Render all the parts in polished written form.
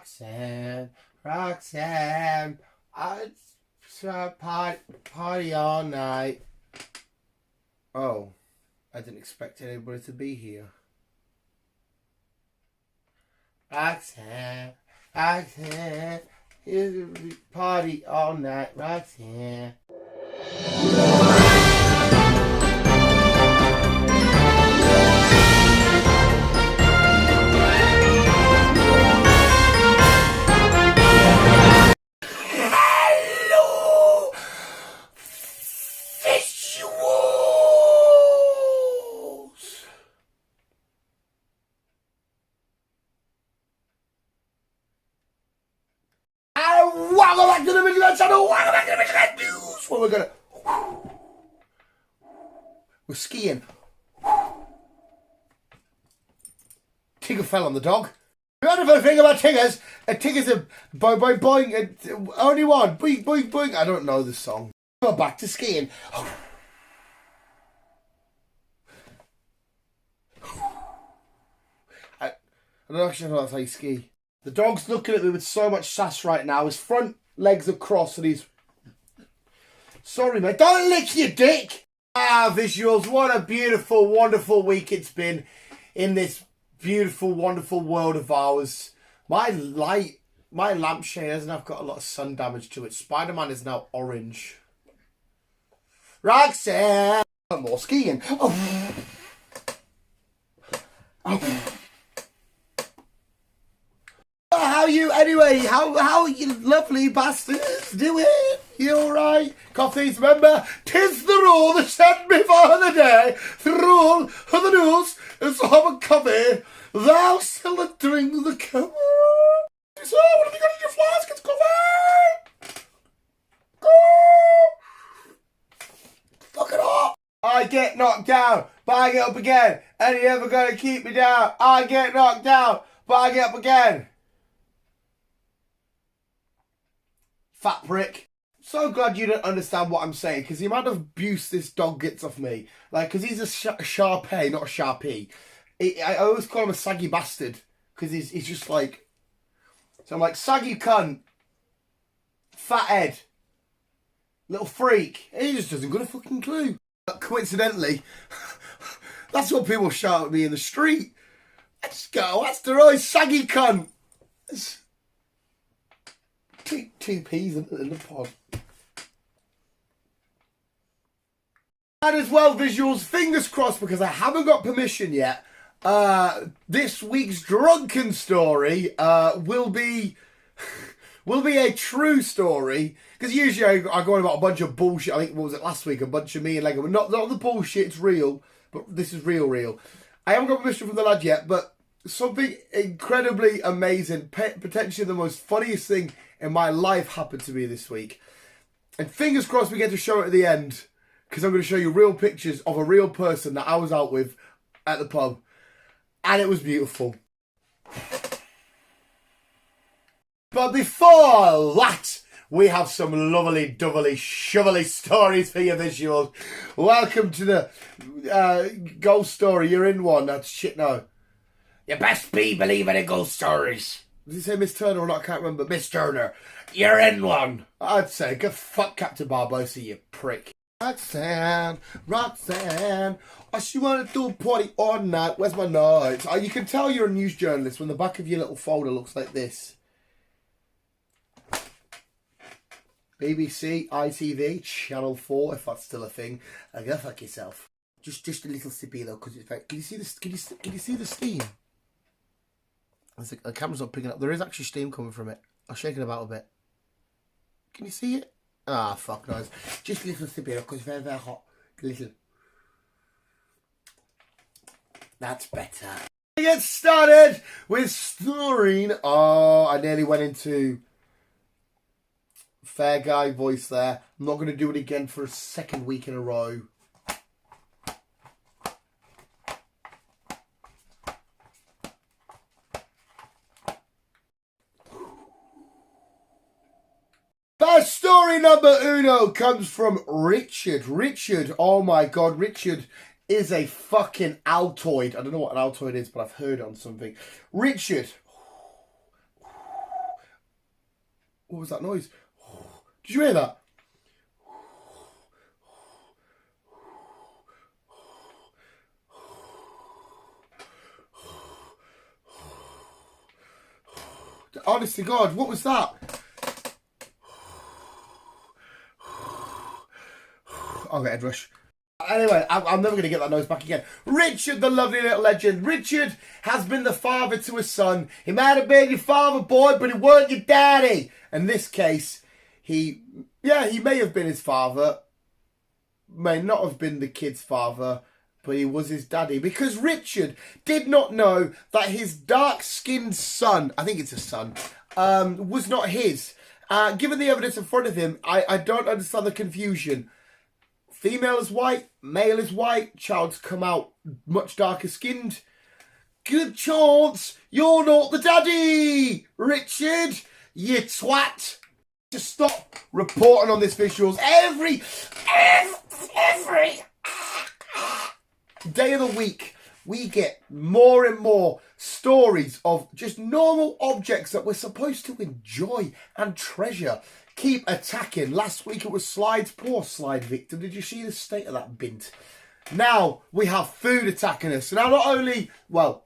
Roxanne, Roxanne, it's a party all night. Oh, I didn't expect anybody to be here. Roxanne, Roxanne, it's a party all night, Roxanne. Welcome back to the Midland channel. Welcome back to the Midland News. Where we're skiing. Tigger fell on the dog. The wonderful thing about Tiggers, a Tigger's a boing boing boing. Only one. Boing boing boing. I don't know the song. We're back to skiing. I don't actually know that's how you ski. The dog's looking at me with so much sass right now. His front legs are crossed and he's... Sorry, mate. Don't lick your dick! Visuals. What a beautiful, wonderful week it's been in this beautiful, wonderful world of ours. My lampshade hasn't have got a lot of sun damage to it. Spider-Man is now orange. Roxanne! More skiing. Oh. Oh. How you anyway? How you lovely bastards doing? You alright? Coffees, remember? 'Tis the rule that set before the day. The rule of the news is to have a coffee. Thou shalt drink the coffee. So, what have you got in your flask? It's coffee. Go. Fuck it up. I get knocked down, but I get up again. And you're never gonna keep me down. I get knocked down, but I get up again. Fat prick. So glad you don't understand what I'm saying, because the amount of abuse this dog gets off me. Like, because he's a Shar-Pei, not a Sharpie. I always call him a saggy bastard, because he's just like... So I'm like, saggy cunt. Fat head. Little freak. He just doesn't got a fucking clue. But coincidentally, that's what people shout at me in the street. I just go, that's the right saggy cunt. It's, two peas in the pod. And as well, visuals, fingers crossed, because I haven't got permission yet. This week's drunken story will be a true story. Because usually I go on about a bunch of bullshit. I think, what was it, last week? A bunch of me and Lego. Not the bullshit, it's real. But this is real. I haven't got permission from the lad yet, but something incredibly amazing, potentially the most funniest thing in my life happened to me this week. And fingers crossed we get to show it at the end, because I'm going to show you real pictures of a real person that I was out with at the pub. And it was beautiful. But before that, we have some lovely, doubly, shovelly stories for your visuals. Welcome to the ghost story. You're in one. That's shit, no. You best be believing in ghost stories. Did he say Miss Turner or not? I can't remember. Miss Turner, you're in one. I'd say, go fuck Captain Barbosa, you prick. Roxanne, Roxanne, oh, she wanted to do a party all night. Where's my notes? Oh, you can tell you're a news journalist when the back of your little folder looks like this. BBC, ITV, Channel 4, if that's still a thing. Go fuck yourself. Just a little sippy though, because it's very... Can you see this? Can you see the steam? The camera's not picking up. There is actually steam coming from it. I'll shake it about a bit. Can you see it? Ah, fuck noise. Just a little sippy though, because it's very, very hot. Little. That's better. Get started with snoring. Oh, I nearly went into fair guy voice there. I'm not going to do it again for a second week in a row. First story number uno comes from Richard. Richard, oh my god, Richard is a fucking Altoid. I don't know what an Altoid is, but I've heard on something. Richard What was that noise? Did you hear that? Honest to God, what was that? I'll get head rush. Anyway, I'm never going to get that noise back again. Richard, the lovely little legend. Richard has been the father to his son. He might have been your father, boy, but he weren't your daddy. In this case, he may have been his father. May not have been the kid's father, but he was his daddy. Because Richard did not know that his dark-skinned son, I think it's a son, was not his. Given the evidence in front of him, I don't understand the confusion. Female is white, male is white, child's come out much darker skinned. Good chance you're not the daddy, Richard, you twat. Just stop reporting on this visuals every day of the week. We get more and more stories of just normal objects that we're supposed to enjoy and treasure. Keep attacking. Last week it was slides. Poor slide victim. Did you see the state of that bint? Now we have food attacking us. Now not only, well,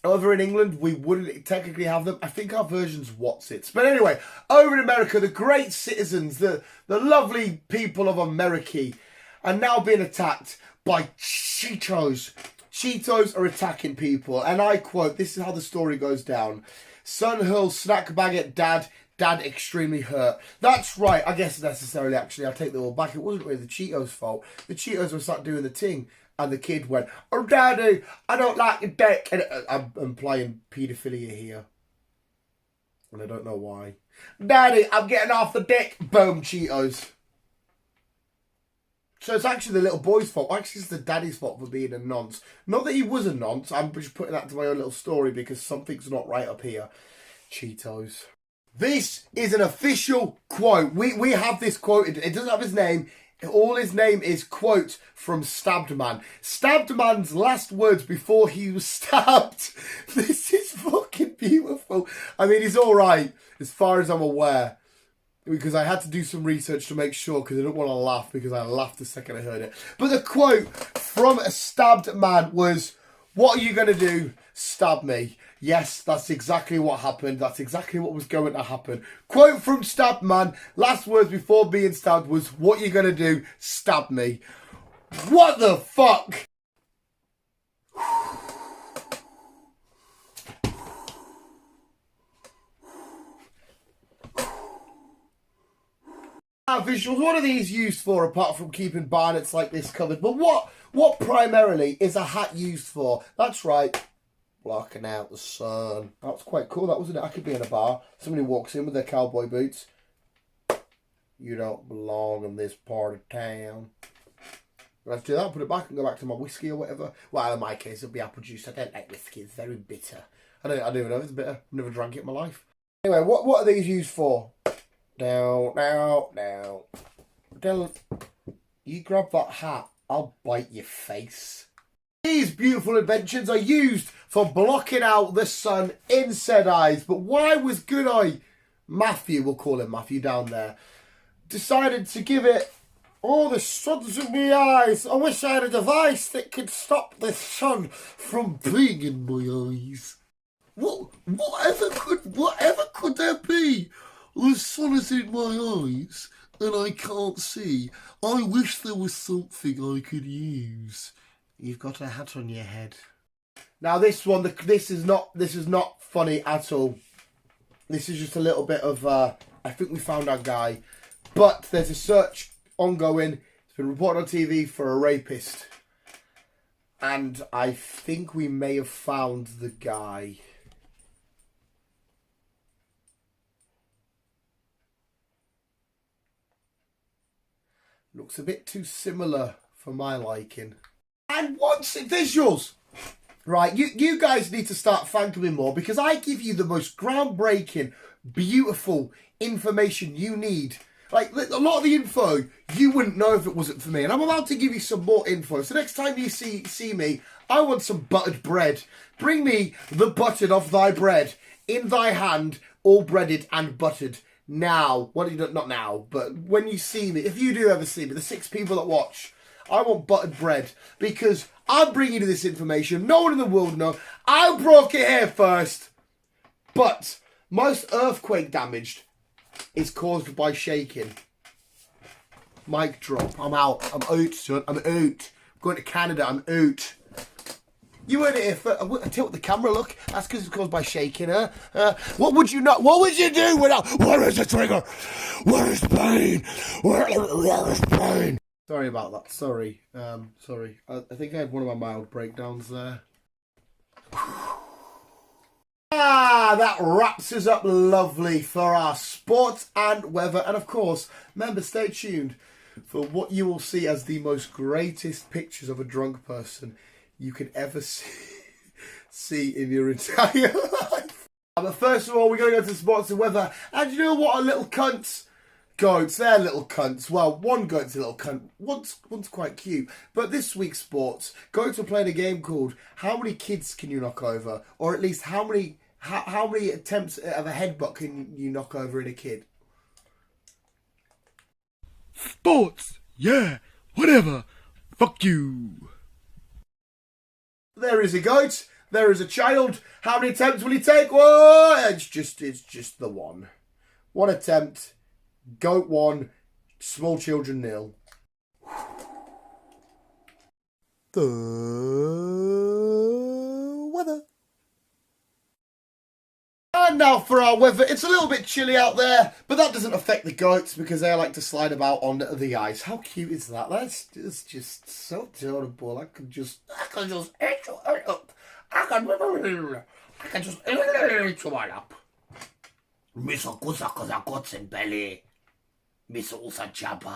over in England we wouldn't technically have them. I think our version's Whatsits. But anyway, over in America, the great citizens, the lovely people of America are now being attacked by Cheetos. Cheetos are attacking people. And I quote, this is how the story goes down. Son hurls snack bag at dad. Dad extremely hurt. That's right. I guess necessarily, actually, I'll take them all back. It wasn't really the Cheetos' fault. The Cheetos were start doing the thing. And the kid went, oh, Daddy, I don't like your dick. And I'm implying paedophilia here. And I don't know why. Daddy, I'm getting off the dick. Boom, Cheetos. So it's actually the little boy's fault. Actually, it's the daddy's fault for being a nonce. Not that he was a nonce. I'm just putting that to my own little story because something's not right up here. Cheetos. This is an official quote. We have this quote. It doesn't have his name. All his name is quote from Stabbed Man. Stabbed Man's last words before he was stabbed. This is fucking beautiful. I mean, he's all right as far as I'm aware. Because I had to do some research to make sure because I didn't want to laugh because I laughed the second I heard it. But the quote from a Stabbed Man was, what are you going to do? Stab me. Yes, that's exactly what happened. That's exactly what was going to happen. Quote from Stabbed Man. Last words before being stabbed was, what you going to do? Stab me. What the fuck? Visuals, what are these used for apart from keeping barnets like this covered? But what primarily is a hat used for? That's right. Blocking out the sun. That's quite cool, that wasn't it? I could be in a bar. Somebody walks in with their cowboy boots. You don't belong in this part of town. Let's do that, put it back and go back to my whiskey or whatever. Well, in my case, it'll be apple juice. I don't like whiskey, it's very bitter. I don't even know if it's bitter. I've never drank it in my life. Anyway, what are these used for? Now. Dylan, you grab that hat, I'll bite your face. These beautiful inventions are used for blocking out the sun in said eyes. But why was Good Eye Matthew, we'll call him Matthew down there, decided to give it all the sun's in my eyes? I wish I had a device that could stop the sun from being in my eyes. Whatever could there be? The sun is in my eyes and I can't see. I wish there was something I could use. You've got a hat on your head. Now this one, this is not funny at all. This is just a little bit of, I think we found our guy. But there's a search ongoing. It's been reported on TV for a rapist. And I think we may have found the guy. Looks a bit too similar for my liking. And what's it? Visuals! Right, you guys need to start thanking me more because I give you the most groundbreaking, beautiful information you need. Like, a lot of the info, you wouldn't know if it wasn't for me. And I'm about to give you some more info. So next time you see me, I want some buttered bread. Bring me the buttered of thy bread in thy hand, all breaded and buttered. now, not now, but when you see me, if you do ever see me, the 6 people that watch, I want buttered bread because I'm bringing you this information. No one in the world knows. I broke it here first. But most earthquake damage is caused by shaking. Mic drop. I'm out. I'm out, son. I'm out. I'm going to Canada. I'm out. You heard it here first. I tilt the camera, look. That's because it's caused by shaking, huh? What would you not? What would you do without? Where is the trigger? Where is the pain? Where is the pain? Sorry about that. Sorry. Sorry. I think I had one of my mild breakdowns there. That wraps us up lovely for our sports and weather. And of course, remember, stay tuned for what you will see as the most greatest pictures of a drunk person you could ever see in your entire life. But first of all, we're going to go to sports and weather. And you know what? A little cunt. Goats, they're little cunts. Well, one goat's a little cunt. One's quite cute. But this week's sports, goats are playing a game called How Many Kids Can You Knock Over? Or at least how many attempts of a headbutt can you knock over in a kid? Sports, yeah, whatever. Fuck you. There is a goat. There is a child. How many attempts will he take? Whoa! It's just the one. One attempt. Goat 1, small children 0. The weather. And now for our weather. It's a little bit chilly out there, but that doesn't affect the goats because they like to slide about on the ice. How cute is that? That's just so adorable. I can just eat you all up. Mr. Kusa guts in belly. Miss Ulsa Jabba.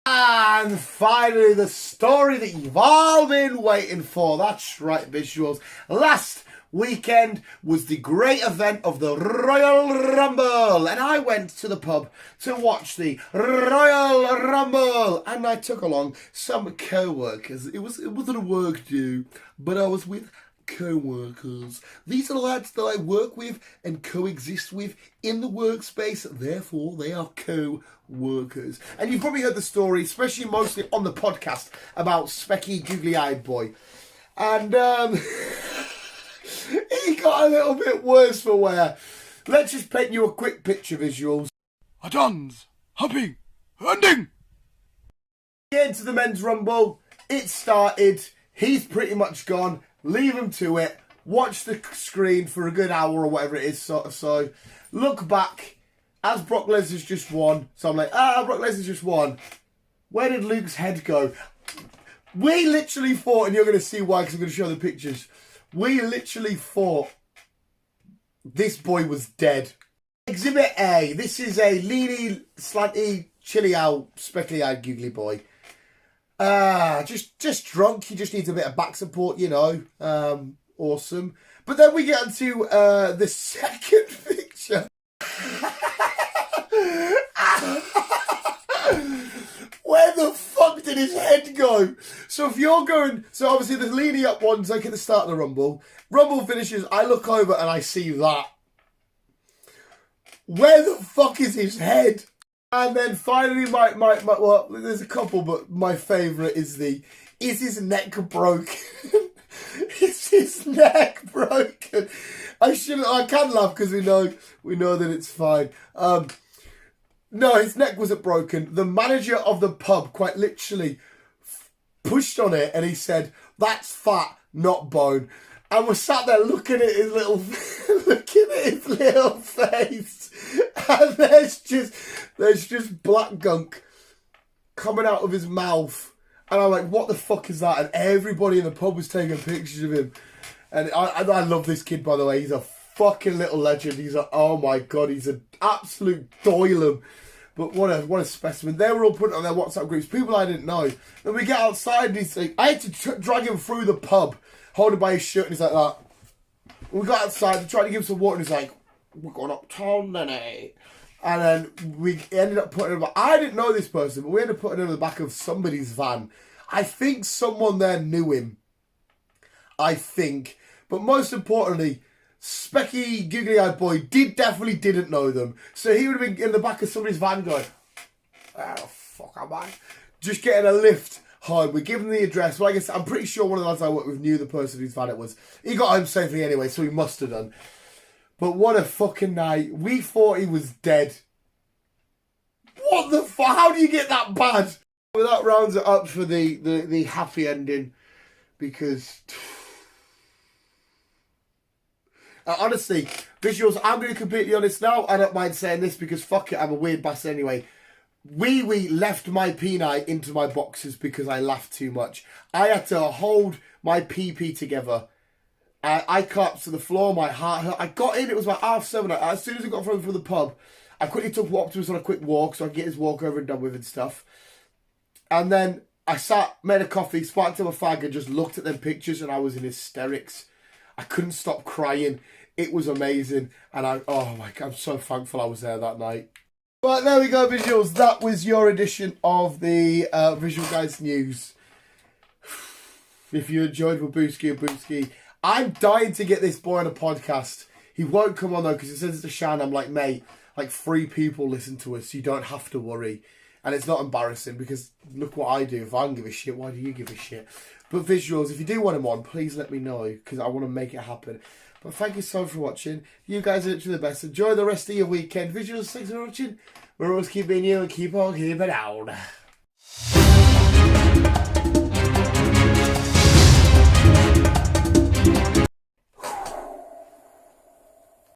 And finally, the story that you've all been waiting for. That's right, visuals. Last weekend was the great event of the Royal Rumble. And I went to the pub to watch the Royal Rumble. And I took along some co-workers. It wasn't a work do, but I was with co-workers. These are the lads that I work with and coexist with in the workspace, therefore they are co-workers. And you've probably heard the story, especially mostly on the podcast, about Specky Googly-Eyed Boy. And he got a little bit worse for wear. Let's just paint you a quick picture, visuals. A dance, hopping, hunting. Into the men's rumble. It started. He's pretty much gone. Leave him to it. Watch the screen for a good hour or whatever it is. So look back as Brock Lesnar's just won. So I'm like, Brock Lesnar's just won. Where did Luke's head go? We literally thought, and you're going to see why because I'm going to show the pictures. We literally thought this boy was dead. Exhibit A. This is a leany, slanty, chilly-out, speckly-eyed, googly boy. Just drunk. He just needs a bit of back support, you know. Awesome. But then we get into the second picture. Where the fuck did his head go? So if you're going... So obviously the leading up one's like at the start of the Rumble. Rumble finishes, I look over and I see that. Where the fuck is his head? And then finally, well, there's a couple, but my favourite is his neck broken? Is his neck broken? I can laugh because we know that it's fine. No, his neck wasn't broken. The manager of the pub quite literally pushed on it and he said, "That's fat, not bone." And we're sat there looking at his little face, and there's just black gunk coming out of his mouth, and I'm like, "What the fuck is that?" And everybody in the pub was taking pictures of him, and I love this kid, by the way. He's a fucking little legend. Oh my god, he's an absolute doylem. But what a specimen. They were all putting on their WhatsApp groups, people I didn't know. Then we get outside and he's like, I had to drag him through the pub, holding by his shirt, and he's like that. We got outside, we tried to give him some water, and he's like, "We're going uptown, then, eh?" And then we ended up putting him, I didn't know this person, but we ended up putting him in the back of somebody's van. I think someone there knew him. I think. But most importantly, specky, googly-eyed boy definitely didn't know them. So he would have been in the back of somebody's van going, "Where the fuck am I?" Just getting a lift home. We give him the address. Well, I guess I'm pretty sure one of the lads I worked with knew the person whose van it was. He got home safely anyway, so he must have done. But what a fucking night. We thought he was dead. What the fuck? How do you get that bad? Well, that rounds it up for the happy ending. Because... honestly, visuals, I'm going to be completely honest now. I don't mind saying this because fuck it, I'm a weird bastard anyway. Wee Wee left my peni into my boxers because I laughed too much. I had to hold my pee together. I collapsed to the floor, my heart hurt. I got in, it was about 7:30. As soon as I got from the pub, I quickly took Optimus on a quick walk so I could get his walk over and done with and stuff. And then I made a coffee, sparked up a fag and just looked at them pictures and I was in hysterics. I couldn't stop crying. It was amazing. And oh my God, I'm so thankful I was there that night. But there we go, visuals. That was your edition of the Visual Guys News. If you enjoyed Wabuski, I'm dying to get this boy on a podcast. He won't come on though because he says it's a shan. I'm like, mate, like 3 people listen to us. You don't have to worry. And it's not embarrassing because look what I do. If I don't give a shit, why do you give a shit? But visuals, if you do want him on, please let me know because I want to make it happen. But thank you so much for watching. You guys are literally the best. Enjoy the rest of your weekend. Visuals, thanks for watching. We're always keeping you and keep on keeping on.